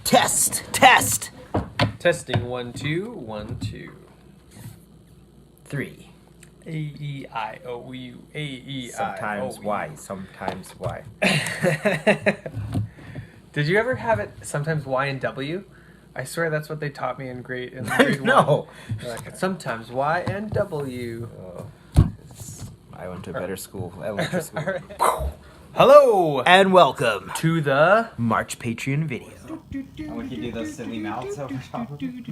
Test. Testing 1 2 1 2. 3. A-E-I-O-U. A-E-I-O-U. Sometimes Y. Sometimes Y. Did you ever have it sometimes Y and W? I swear that's what they taught me in grade No. 1. Like, sometimes Y and W. I went to a better school. Elementary school. All right. Hello And welcome to the March Patreon video. And we can do those silly mouths over top of it.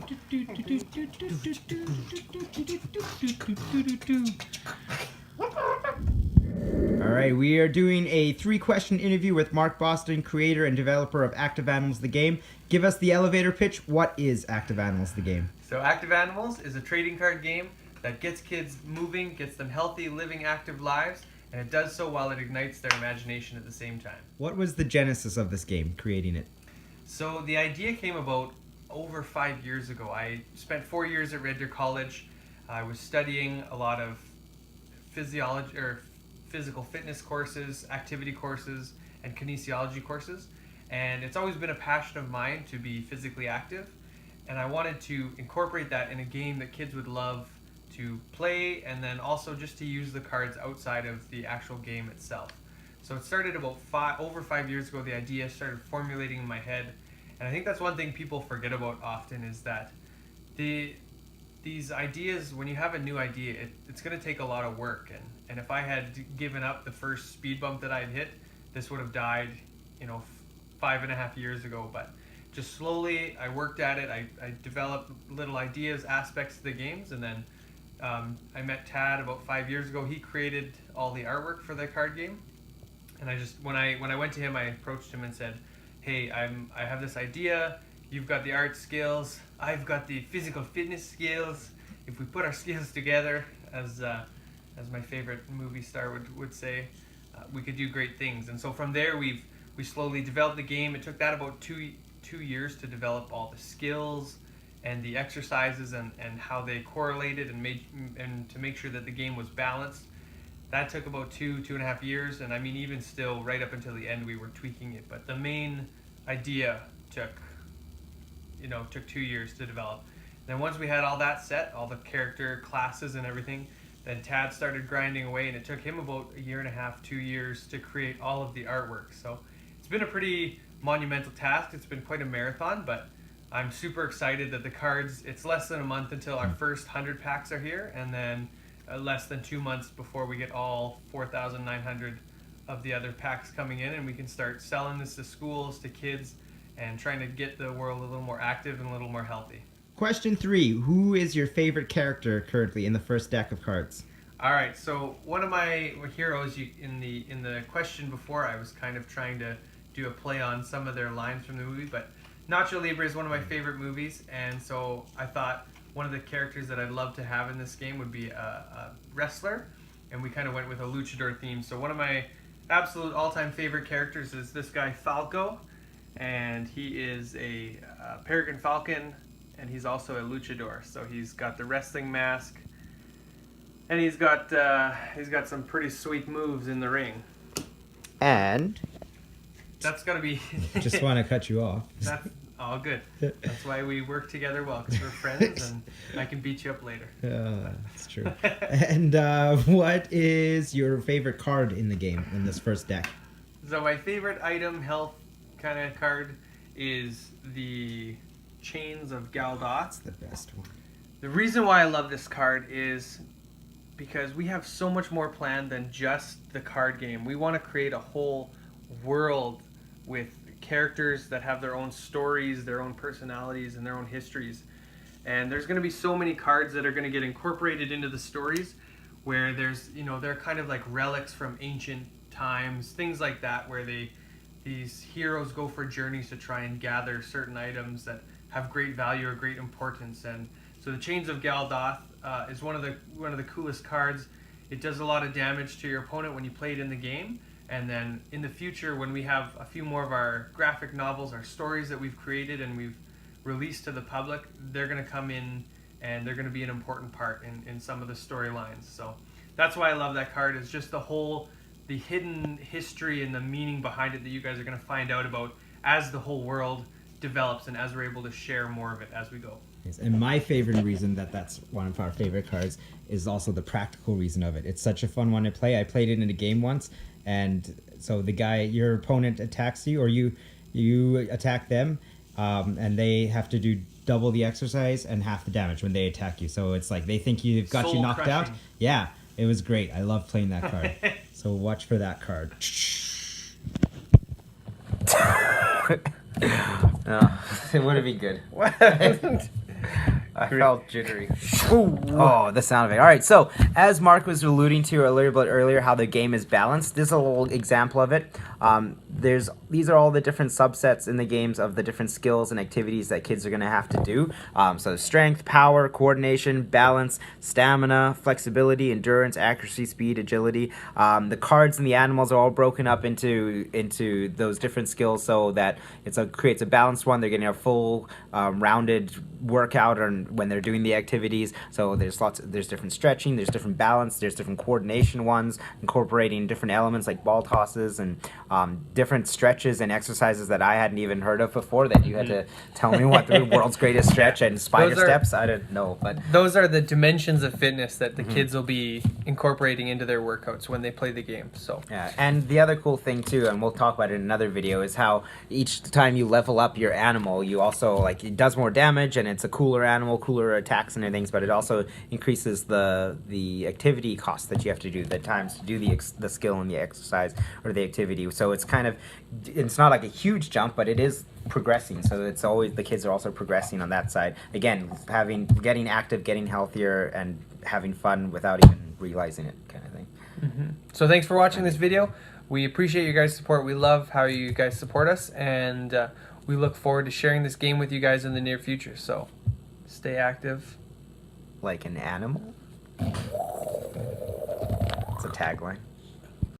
Alright, we are doing a 3-question interview with Mark Boston, creator and developer of Active Animals the game. Give us the elevator pitch. What is Active Animals the game? So Active Animals is a trading card game that gets kids moving, gets them healthy, living active lives, and it does so while it ignites their imagination at the same time. What was the genesis of this game, creating it? So the idea came about over 5 years ago. I spent 4 years at Red Deer College. I was studying a lot of physiology or physical fitness courses, activity courses, and kinesiology courses. And it's always been a passion of mine to be physically active. And I wanted to incorporate that in a game that kids would love to play, and then also just to use the cards outside of the actual game itself. So it started about over 5 years ago. The idea started formulating in my head, and I think that's one thing people forget about often is that these ideas, when you have a new idea, it's going to take a lot of work. And if I had given up the first speed bump that I'd hit, this would have died, 5.5 years ago. But just slowly, I worked at it. I developed little ideas, aspects of the games, and then I met Tad about 5 years ago. He created all the artwork for the card game, and I just when I went to him, I approached him and said, "Hey, I have this idea. You've got the art skills. I've got the physical fitness skills. If we put our skills together, as my favorite movie star would say, we could do great things." And so from there, we slowly developed the game. It took that about two years to develop all the skills and the exercises and how they correlated and to make sure that the game was balanced. That took about 2.5 years, and I mean, even still, right up until the end, we were tweaking it. But the main idea took 2 years to develop. Then once we had all that set, all the character classes and everything, then Tad started grinding away, and it took him about 1.5 to 2 years to create all of the artwork. So it's been a pretty monumental task. It's been quite a marathon, but I'm super excited that the cards, it's less than a month until our first 100 packs are here, and then less than 2 months before we get all 4,900 of the other packs coming in, and we can start selling this to schools, to kids, and trying to get the world a little more active and a little more healthy. Question 3. Who is your favorite character currently in the first deck of cards? All right, so one of my heroes in the question before, I was kind of trying to do a play on some of their lines from the movie, but Nacho Libre is one of my favorite movies, and so I thought one of the characters that I'd love to have in this game would be a wrestler, and we kind of went with a luchador theme. So one of my absolute all-time favorite characters is this guy Falco, and he is a Peregrine Falcon, and he's also a luchador. So he's got the wrestling mask, and he's got some pretty sweet moves in the ring. And That's gotta be. Just want to cut you off. That's all good. That's why we work together well, because we're friends, and I can beat you up later. That's true. And what is your favorite card in the game, in this first deck? So my favorite item, health kind of card, is the Chains of Galdoth. That's the best one. The reason why I love this card is because we have so much more planned than just the card game. We want to create a whole world with characters that have their own stories, their own personalities, and their own histories. And there's going to be so many cards that are going to get incorporated into the stories where they're kind of like relics from ancient times, things like that, where these heroes go for journeys to try and gather certain items that have great value or great importance. And so the Chains of Galdoth is one of the coolest cards. It does a lot of damage to your opponent when you play it in the game. And then in the future, when we have a few more of our graphic novels, our stories that we've created and we've released to the public, they're going to come in and they're going to be an important part in some of the storylines. So that's why I love that card, is just the hidden history and the meaning behind it that you guys are going to find out about as the whole world develops and as we're able to share more of it as we go. Yes, and my favorite reason that's one of our favorite cards is also the practical reason of it. It's such a fun one to play. I played it in a game once, and so your opponent attacks you, or you attack them, and they have to do double the exercise and half the damage when they attack you. So it's like they think you've got you knocked out. Soul-crushing. Yeah, it was great. I love playing that card. So watch for that card. No, it would have been good. I felt jittery. Oh, the sound of it. All right, so as Mark was alluding to a little bit earlier, how the game is balanced, this is a little example of it. These are all the different subsets in the games of the different skills and activities that kids are going to have to do. So strength, power, coordination, balance, stamina, flexibility, endurance, accuracy, speed, agility. The cards and the animals are all broken up into those different skills so that creates a balanced one. They're getting a full rounded workout when they're doing the activities. So there's different stretching, there's different balance, there's different coordination ones, incorporating different elements like ball tosses and different stretches and exercises that I hadn't even heard of before that you had to tell me what the world's greatest stretch and spider steps. I didn't know, but Those are the dimensions of fitness that the kids will be incorporating into their workouts when they play the game. So yeah, and the other cool thing too, and we'll talk about it in another video, is how each time you level up your animal, you also it does more damage and it's a cooler animal, cooler attacks and things, but it also increases the activity cost that you have to do, the times to do the skill and the exercise or the activity. So it's not like a huge jump, but it is progressing. So it's always, the kids are also progressing on that side. Again, getting active, getting healthier, and having fun without even realizing it, kind of thing. So thanks for watching this video. We appreciate your guys' support. We love how you guys support us, and we look forward to sharing this game with you guys in the near future. So stay active. Like an animal? It's a tagline.